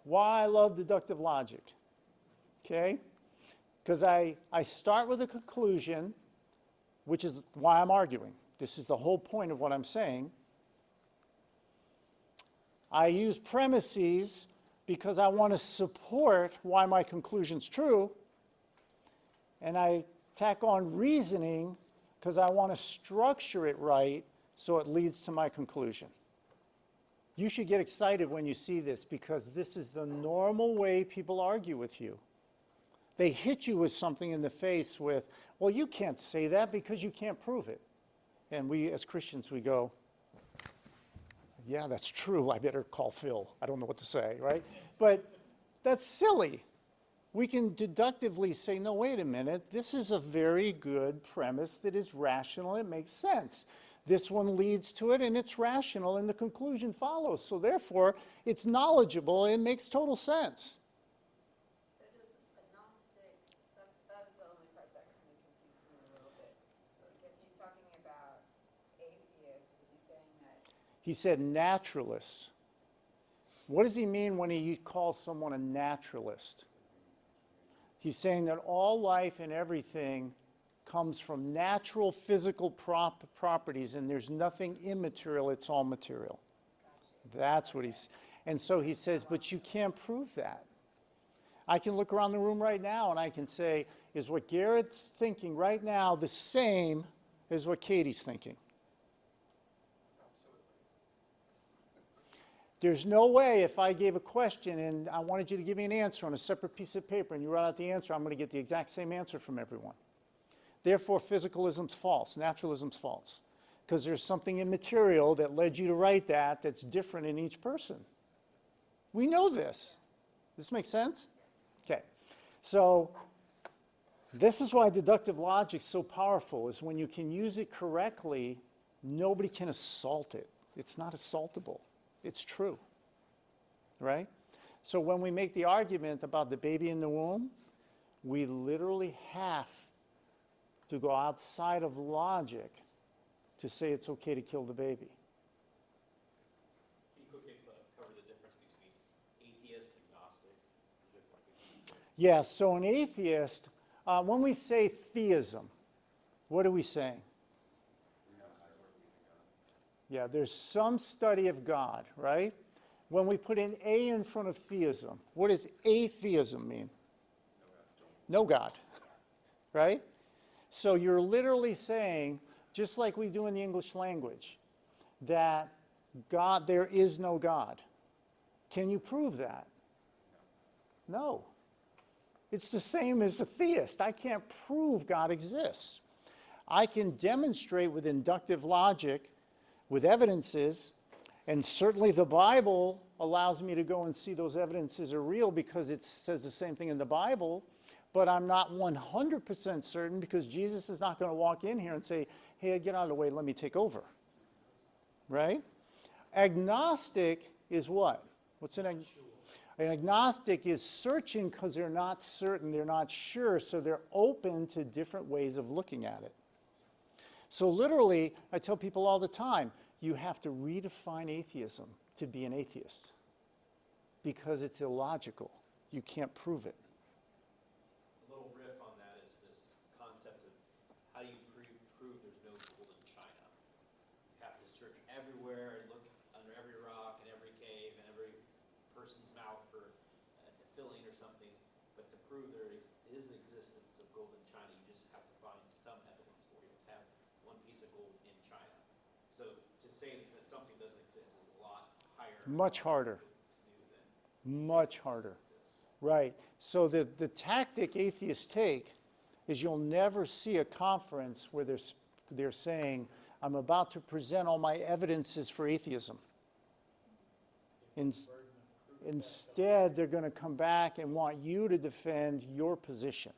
why I love deductive logic, okay? Because I start with a conclusion, which is why I'm arguing. This is the whole point of what I'm saying. I use premises because I want to support why my conclusion's true. And I tack on reasoning because I want to structure it right so it leads to my conclusion. You should get excited when you see this because this is the normal way people argue with you. They hit you with something in the face with, well, you can't say that because you can't prove it. And we, as Christians, we go, yeah, that's true. I better call Phil. I don't know what to say, right? But that's silly. We can deductively say, no, wait a minute. This is a very good premise that is rational. It makes sense. This one leads to it, and it's rational, and the conclusion follows. So therefore, it's knowledgeable, and it makes total sense. So does agnostic, that is the only part that kind of confused me a little bit. Because he's talking about atheists. Is he saying that? He said naturalists. What does he mean when he calls someone a naturalist? He's saying that all life and everything comes from natural physical properties, and there's nothing immaterial, it's all material. That's what he's, and so he says, but you can't prove that. I can look around the room right now and I can say, is what Garrett's thinking right now the same as what Katie's thinking? There's no way if I gave a question and I wanted you to give me an answer on a separate piece of paper and you write out the answer, I'm going to get the exact same answer from everyone. Therefore, physicalism's false, naturalism's false, because there's something immaterial that led you to write that that's different in each person. We know this. Does this make sense? Okay. So this is why deductive logic's so powerful, is when you can use it correctly, nobody can assault it. It's not assaultable. It's true, right? So when we make the argument about the baby in the womb, we literally have to go outside of logic to say it's okay to kill the baby. Can you quickly cover the difference between atheist and agnostic? Yeah, so an atheist, when we say theism, what are we saying? Yeah, there's some study of God, right? When we put an A in front of theism, what does atheism mean? No God, right? So you're literally saying, just like we do in the English language, that God, there is no God. Can you prove that? No. It's the same as a theist. I can't prove God exists. I can demonstrate with inductive logic, with evidences, and certainly the Bible allows me to go and see those evidences are real because it says the same thing in the Bible, but I'm not 100% certain because Jesus is not going to walk in here and say, hey, get out of the way, let me take over, right? Agnostic is what? What's an agnostic? An agnostic is searching because they're not certain, they're not sure, so they're open to different ways of looking at it. So literally, I tell people all the time, you have to redefine atheism to be an atheist because it's illogical. You can't prove it. A little riff on that is this concept of how do you prove there's no gold in China? You have to search everywhere and look under every rock and every cave and every person's mouth for a filling or something. But to prove there is existence of gold in China, you just have to find some evidence for it. You have one piece of gold in China. So to say that something doesn't exist is a lot higher. Much harder. Much harder. Right. So the tactic atheists take is you'll never see a conference where they're saying, I'm about to present all my evidences for atheism. Instead, they're going to come back and want you to defend your position.